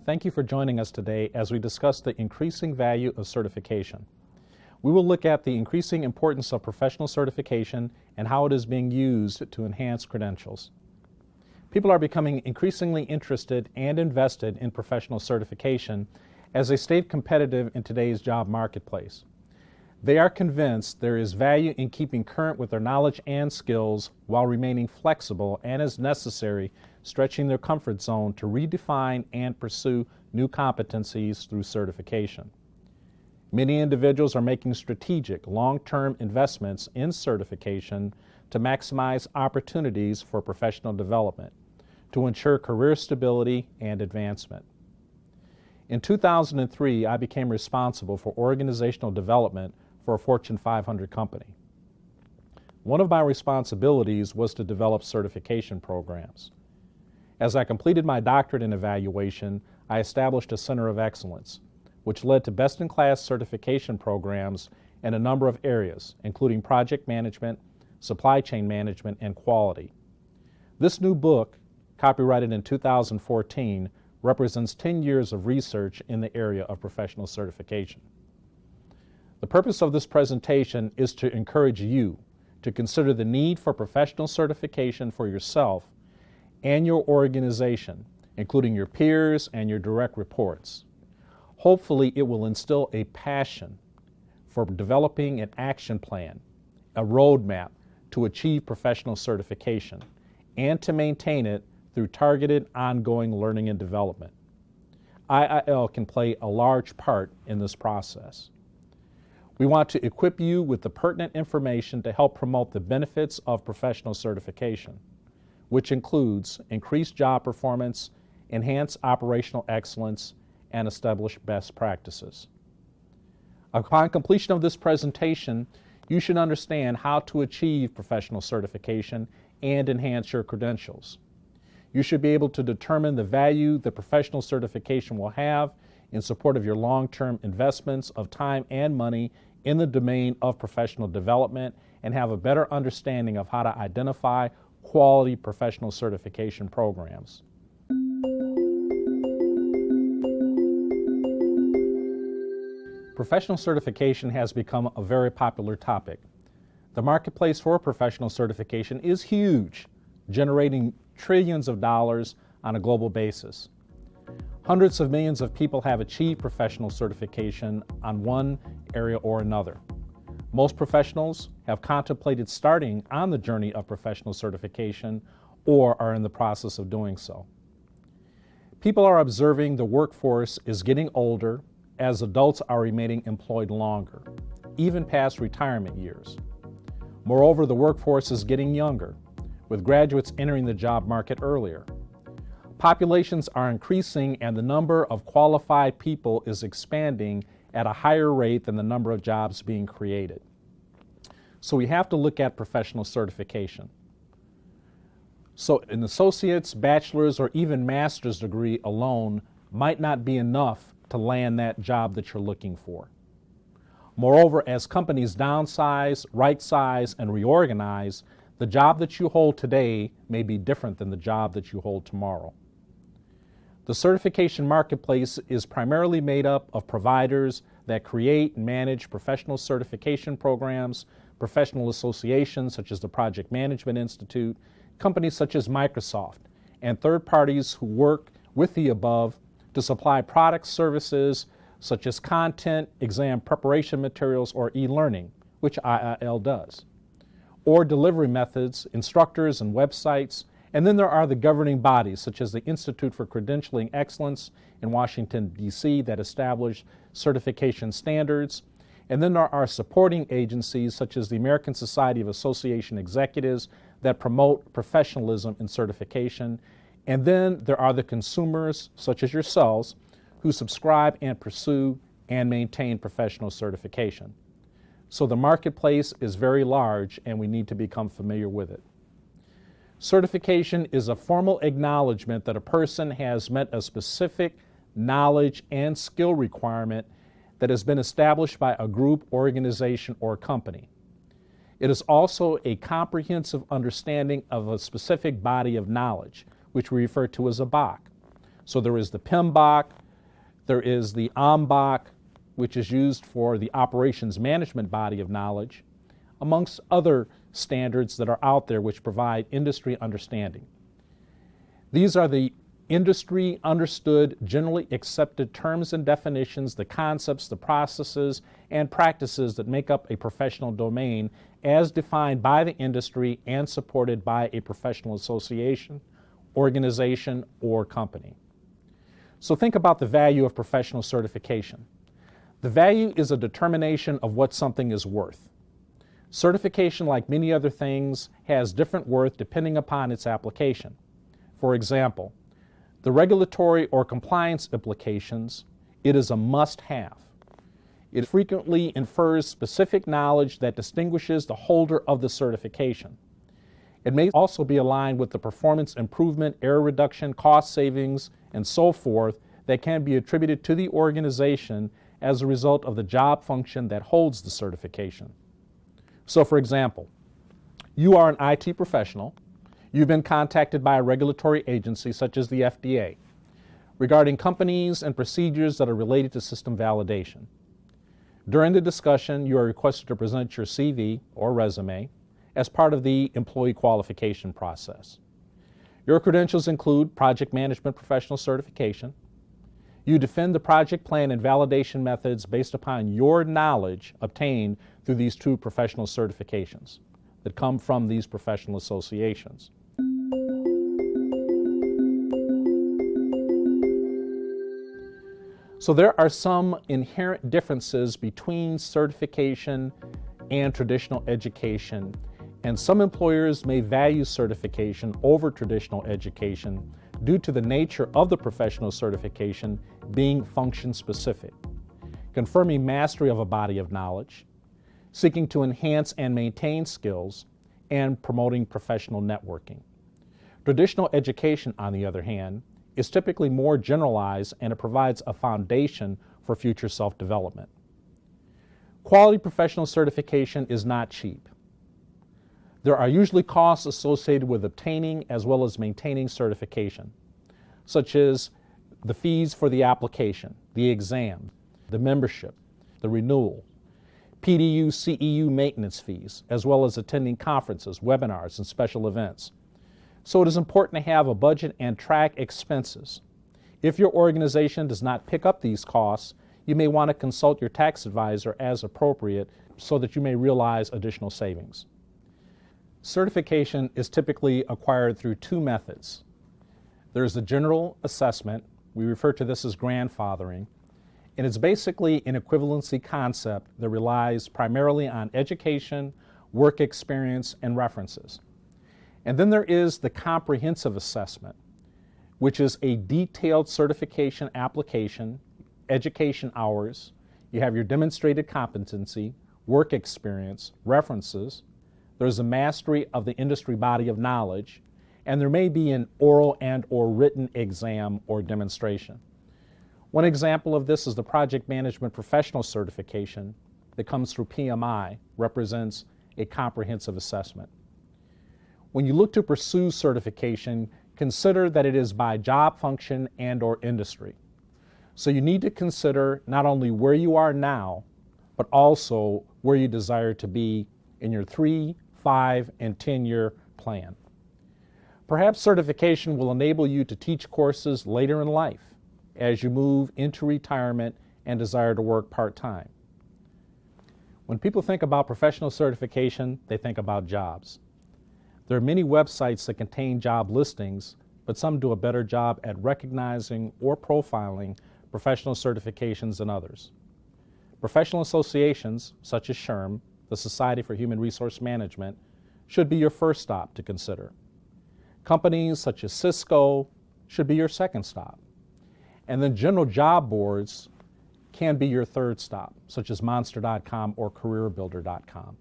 Thank you for joining us today as we discuss the increasing value of certification. We will look at the increasing importance of professional certification and how it is being used to enhance credentials. People are becoming increasingly interested and invested in professional certification as they stay competitive in today's job marketplace. They are convinced there is value in keeping current with their knowledge and skills while remaining flexible and, as necessary, stretching their comfort zone to redefine and pursue new competencies through certification. Many individuals are making strategic, long-term investments in certification to maximize opportunities for professional development, to ensure career stability and advancement. In 2003, I became responsible for organizational development for a Fortune 500 company. One of my responsibilities was to develop certification programs. As I completed my doctorate in evaluation, I established a Center of Excellence, which led to best-in-class certification programs in a number of areas, including project management, supply chain management, and quality. This new book, copyrighted in 2014, represents 10 years of research in the area of professional certification. The purpose of this presentation is to encourage you to consider the need for professional certification for yourself and your organization, including your peers and your direct reports. Hopefully, it will instill a passion for developing an action plan, a roadmap to achieve professional certification, and to maintain it through targeted ongoing learning and development. IIL can play a large part in this process. We want to equip you with the pertinent information to help promote the benefits of professional certification, which includes increased job performance, enhanced operational excellence, and established best practices. Upon completion of this presentation, you should understand how to achieve professional certification and enhance your credentials. You should be able to determine the value the professional certification will have in support of your long-term investments of time and money in the domain of professional development and have a better understanding of how to identify quality professional certification programs. Professional certification has become a very popular topic. The marketplace for professional certification is huge, generating trillions of dollars on a global basis. Hundreds of millions of people have achieved professional certification on one area or another. Most professionals have contemplated starting on the journey of professional certification or are in the process of doing so. People are observing the workforce is getting older as adults are remaining employed longer, even past retirement years. Moreover, the workforce is getting younger, with graduates entering the job market earlier. Populations are increasing and the number of qualified people is expanding at a higher rate than the number of jobs being created. So we have to look at professional certification. So an associate's, bachelor's, or even master's degree alone might not be enough to land that job that you're looking for. Moreover, as companies downsize, right-size, and reorganize, the job that you hold today may be different than the job that you hold tomorrow. The certification marketplace is primarily made up of providers that create and manage professional certification programs, professional associations such as the Project Management Institute, companies such as Microsoft, and third parties who work with the above to supply products, services such as content, exam preparation materials, or e-learning, which IIL does, or delivery methods, instructors, and websites. And then there are the governing bodies, such as the Institute for Credentialing Excellence in Washington, D.C., that establish certification standards. And then there are supporting agencies, such as the American Society of Association Executives, that promote professionalism in certification. And then there are the consumers, such as yourselves, who subscribe and pursue and maintain professional certification. So the marketplace is very large, and we need to become familiar with it. Certification is a formal acknowledgement that a person has met a specific knowledge and skill requirement that has been established by a group, organization, or company. It is also a comprehensive understanding of a specific body of knowledge, which we refer to as a BOK. So there is the PMBOK, there is the OMBOK, which is used for the operations management body of knowledge, amongst other standards that are out there which provide industry understanding. These are the industry understood, generally accepted terms and definitions, the concepts, the processes, and practices that make up a professional domain as defined by the industry and supported by a professional association, organization, or company. So think about the value of professional certification. The value is a determination of what something is worth. Certification, like many other things, has different worth depending upon its application. For example, the regulatory or compliance implications, it is a must-have. It frequently infers specific knowledge that distinguishes the holder of the certification. It may also be aligned with the performance improvement, error reduction, cost savings, and so forth that can be attributed to the organization as a result of the job function that holds the certification. So, for example, you are an IT professional. You've been contacted by a regulatory agency such as the FDA regarding companies and procedures that are related to system validation. During the discussion, you are requested to present your CV or resume as part of the employee qualification process. Your credentials include project management professional certification. You defend the project plan and validation methods based upon your knowledge obtained through these two professional certifications that come from these professional associations. So there are some inherent differences between certification and traditional education, and some employers may value certification over traditional education due to the nature of the professional certification being function-specific, confirming mastery of a body of knowledge, seeking to enhance and maintain skills, and promoting professional networking. Traditional education, on the other hand, is typically more generalized and it provides a foundation for future self-development. Quality professional certification is not cheap. There are usually costs associated with obtaining as well as maintaining certification, such as the fees for the application, the exam, the membership, the renewal, PDU, CEU maintenance fees, as well as attending conferences, webinars, and special events. So it is important to have a budget and track expenses. If your organization does not pick up these costs, you may want to consult your tax advisor as appropriate so that you may realize additional savings. Certification is typically acquired through two methods. There is the general assessment. We refer to this as grandfathering, and it's basically an equivalency concept that relies primarily on education, work experience, and references. And then there is the comprehensive assessment, which is a detailed certification application, education hours, you have your demonstrated competency, work experience, references, there's a mastery of the industry body of knowledge, and there may be an oral and or written exam or demonstration. One example of this is the Project Management Professional Certification that comes through PMI, represents a comprehensive assessment. When you look to pursue certification, consider that it is by job function and or industry. So you need to consider not only where you are now, but also where you desire to be in your 3, 5, and 10-year plan. Perhaps certification will enable you to teach courses later in life as you move into retirement and desire to work part-time. When people think about professional certification, they think about jobs. There are many websites that contain job listings, but some do a better job at recognizing or profiling professional certifications than others. Professional associations, such as SHRM, the Society for Human Resource Management, should be your first stop to consider. Companies such as Cisco should be your second stop. And then general job boards can be your third stop, such as Monster.com or CareerBuilder.com.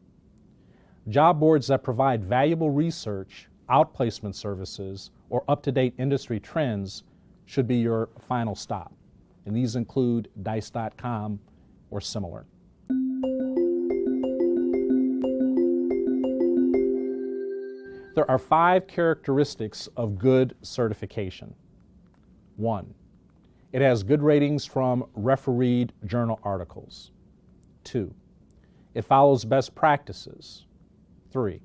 Job boards that provide valuable research, outplacement services, or up-to-date industry trends should be your final stop. And these include Dice.com or similar. There are 5 characteristics of good certification. 1, It has good ratings from refereed journal articles. 2. It follows best practices. 3.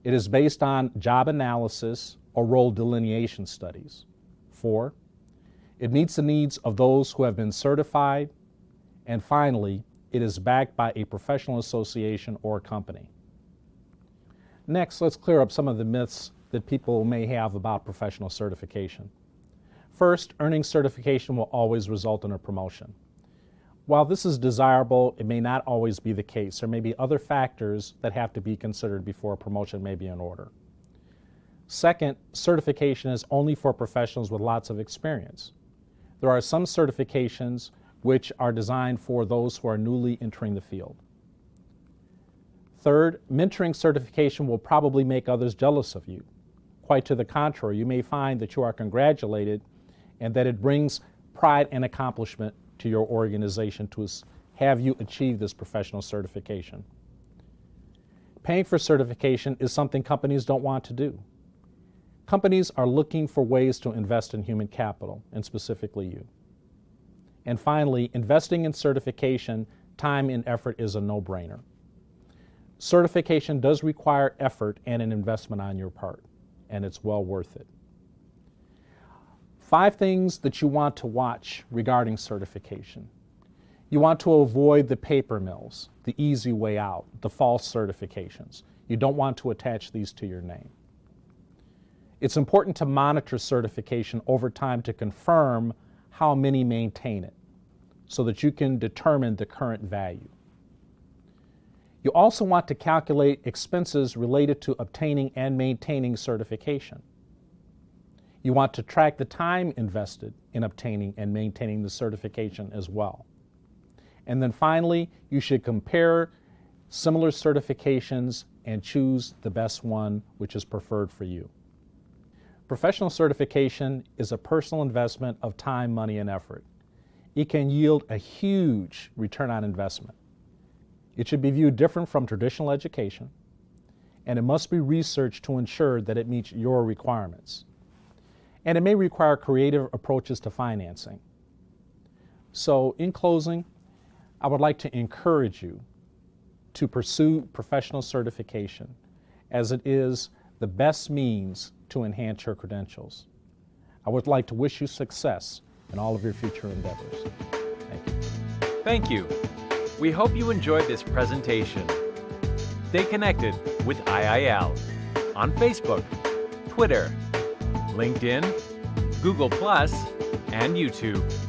It is based on job analysis or role delineation studies. 4. It meets the needs of those who have been certified. And finally, it is backed by a professional association or company. Next, let's clear up some of the myths that people may have about professional certification. First, earning certification will always result in a promotion. While this is desirable, it may not always be the case. There may be other factors that have to be considered before a promotion may be in order. Second, certification is only for professionals with lots of experience. There are some certifications which are designed for those who are newly entering the field. Third, mentoring certification will probably make others jealous of you. Quite to the contrary, you may find that you are congratulated and that it brings pride and accomplishment to your organization to have you achieve this professional certification. Paying for certification is something companies don't want to do. Companies are looking for ways to invest in human capital, and specifically you. And finally, investing in certification, time and effort is a no-brainer. Certification does require effort and an investment on your part, and it's well worth it. 5 things that you want to watch regarding certification. You want to avoid the paper mills, the easy way out, the false certifications. You don't want to attach these to your name. It's important to monitor certification over time to confirm how many maintain it so that you can determine the current value. You also want to calculate expenses related to obtaining and maintaining certification. You want to track the time invested in obtaining and maintaining the certification as well. And then finally, you should compare similar certifications and choose the best one which is preferred for you. Professional certification is a personal investment of time, money, and effort. It can yield a huge return on investment. It should be viewed different from traditional education, and it must be researched to ensure that it meets your requirements. And it may require creative approaches to financing. So, in closing, I would like to encourage you to pursue professional certification, as it is the best means to enhance your credentials. I would like to wish you success in all of your future endeavors. Thank you. Thank you. We hope you enjoyed this presentation. Stay connected with IIL on Facebook, Twitter, LinkedIn, Google+, and YouTube.